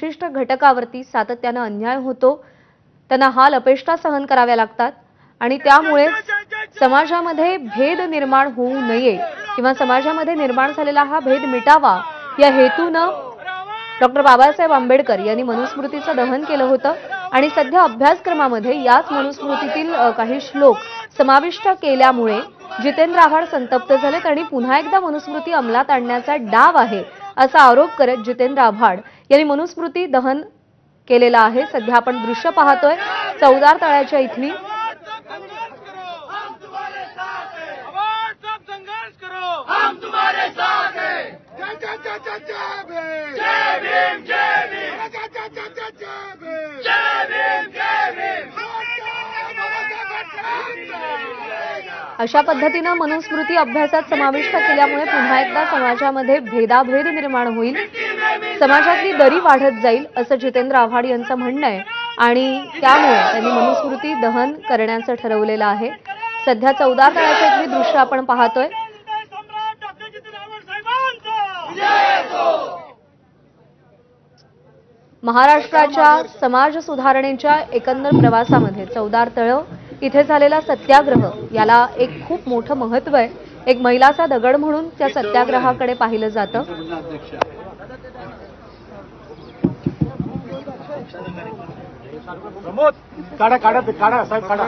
विशिष्ट घटकावरती सातत्याने अन्याय होतो, त्यांना हाल अपेष्टा सहन कराव्या लागतात आणि त्यामुळे समाजामध्ये भेद निर्माण होऊ नये किंवा समाजामध्ये निर्माण झालेला हा भेद मिटावा या हेतूने डॉक्टर बाबासाहेब आंबेडकर यांनी मनुस्मृतीचं दहन केलं होतं आणि सध्या अभ्यासक्रमामध्ये याच मनुस्मृतीतील काही श्लोक समाविष्ट केल्यामुळे जितेंद्र आव्हाड संतप्त झालेत आणि पुन्हा एकदा मनुस्मृती अंमलात आणण्याचा डाव आहे असा आरोप करत जितेंद्र आव्हाड यांनी मनुस्मृती दहन केलेला आहे। सध्या आपण दृश्य पाहतोय चौदार तळ्याच्या इथली। अशा पद्धतीने मनुस्मृती अभ्यासात समाविष्ट केल्यामुळे पुन्हा एकदा समाजामध्ये भेदाभेद निर्माण होईल, समाजातली दरी वाढत जाईल असं जितेंद्र आव्हाड यांचं म्हणणं आहे आणि त्यामुळे त्यांनी मनुस्मृती दहन करण्याचं ठरवलेलं आहे। सध्या चौदार तळ्याचे इथली दृश्य आपण पाहतोय। महाराष्ट्राच्या समाज सुधारणेच्या एकंदर प्रवासामध्ये चौदार तळ इथे झालेला सत्याग्रह याला एक खूप मोठं महत्त्व आहे। एक मैलाचा दगड म्हणून त्या सत्याग्रहाकडे पाहिलं जातं। प्रमोद काढा साहेब काढा।